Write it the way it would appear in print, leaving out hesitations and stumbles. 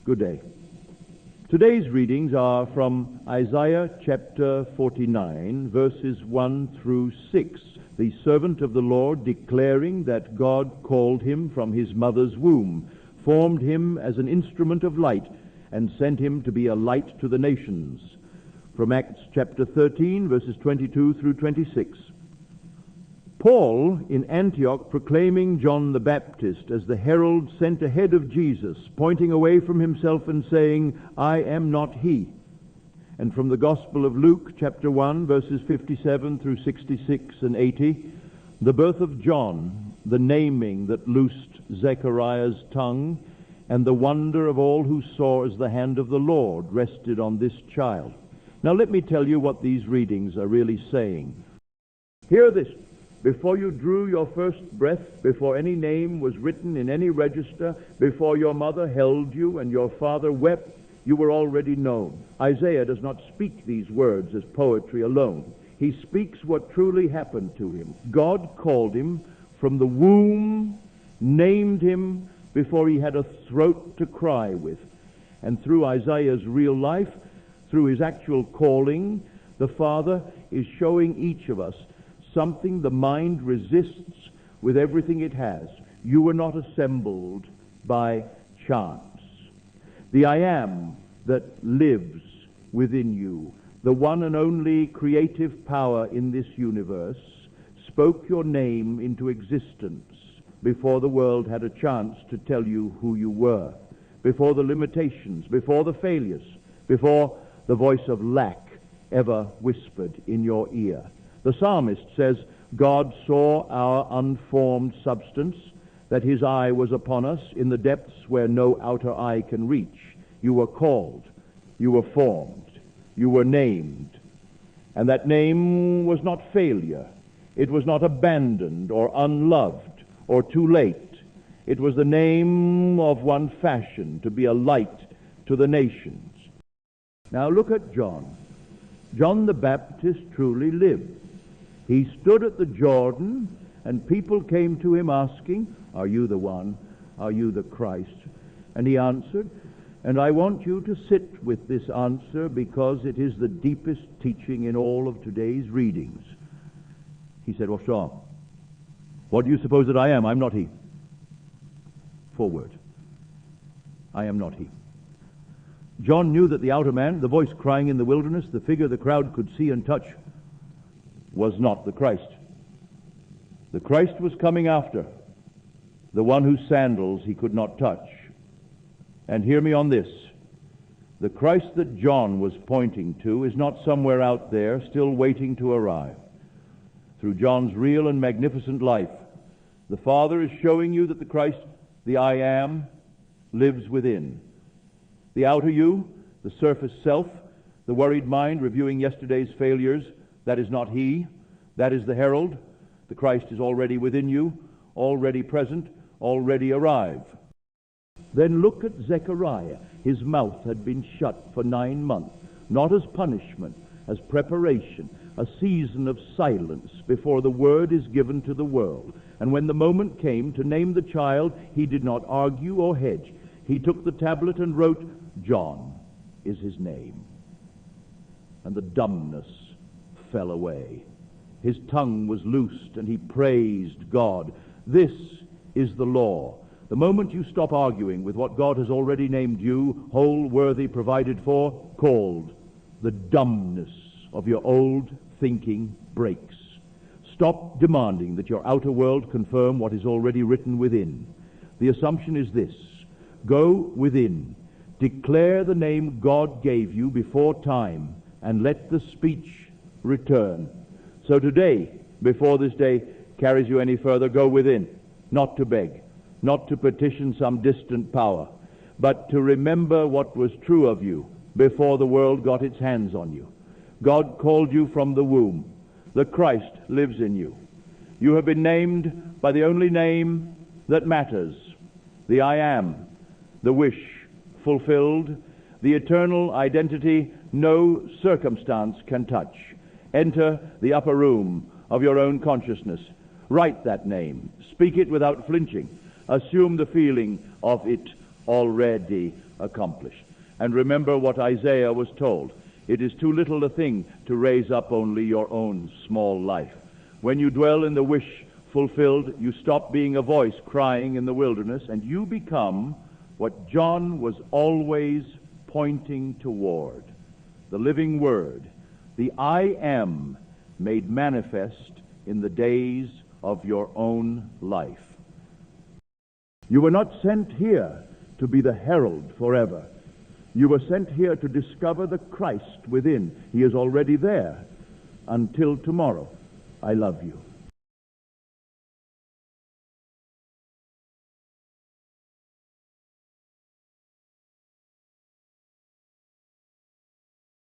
Good day. Today's readings are from Isaiah chapter 49, verses 1 through 6. The servant of the Lord declaring that God called him from his mother's womb, formed him as an instrument of light, and sent him to be a light to the nations. From Acts chapter 13, verses 22 through 26. Paul in Antioch proclaiming John the Baptist as the herald sent ahead of Jesus, pointing away from himself and saying, I am not he. And from the Gospel of Luke chapter 1, verses 57 through 66 and 80, the birth of John, the naming that loosed Zechariah's tongue, and the wonder of all who saw as the hand of the Lord rested on this child. Now let me tell you what these readings are really saying. Hear this. Before you drew your first breath, before any name was written in any register, before your mother held you and your father wept, you were already known. Isaiah does not speak these words as poetry alone. He speaks what truly happened to him. God called him from the womb, named him before he had a throat to cry with. And through Isaiah's real life, through his actual calling, the Father is showing each of us something the mind resists with everything it has. You were not assembled by chance. The I am that lives within you, the one and only creative power in this universe, spoke your name into existence before the world had a chance to tell you who you were, before the limitations, before the failures, before the voice of lack ever whispered in your ear. The psalmist says, God saw our unformed substance, that his eye was upon us in the depths where no outer eye can reach. You were called, you were formed, you were named. And that name was not failure. It was not abandoned or unloved or too late. It was the name of one fashioned to be a light to the nations. Now look at John. John the Baptist truly lived. He stood at the Jordan, and people came to him asking, are you the one? Are you the Christ? And he answered, and I want you to sit with this answer because it is the deepest teaching in all of today's readings. He said, what's wrong? What do you suppose that I am? I'm not he. Forward. I am not he. John knew that the outer man, the voice crying in the wilderness, the figure the crowd could see and touch, was not the Christ. The Christ was coming after, the one whose sandals he could not touch. And hear me on this. The Christ that John was pointing to is not somewhere out there still waiting to arrive. Through John's real and magnificent life, the Father is showing you that the Christ, the I am, lives within. The outer you, the surface self, the worried mind reviewing yesterday's failures, that is not he. That is the herald. The Christ is already within you, already present, already arrive. Then look at Zechariah. His mouth had been shut for 9 months, not as punishment, as preparation, a season of silence before the word is given to the world. And when the moment came to name the child, he did not argue or hedge. He took the tablet and wrote, John is his name. And the dumbness fell away. His tongue was loosed, and he praised God. This is the law. The moment you stop arguing with what God has already named you, whole, worthy, provided for, called, the dumbness of your old thinking breaks. Stop demanding that your outer world confirm what is already written within. The assumption is this: go within, declare the name God gave you before time, and let the speech return. So today, before this day carries you any further, go within, not to beg, not to petition some distant power, but to remember what was true of you before the world got its hands on you. God called you from the womb. The Christ lives in you. You have been named by the only name that matters, the I am, the wish fulfilled, the eternal identity no circumstance can touch. Enter the upper room of your own consciousness. Write that name. Speak it without flinching. Assume the feeling of it already accomplish. And remember what Isaiah was told. It is too little a thing to raise up only your own small life. When you dwell in the wish fulfilled, you stop being a voice crying in the wilderness, and you become what John was always pointing toward, the living Word, the I Am made manifest in the days of your own life. You were not sent here to be the herald forever. You were sent here to discover the Christ within. He is already there. Until tomorrow, I love you.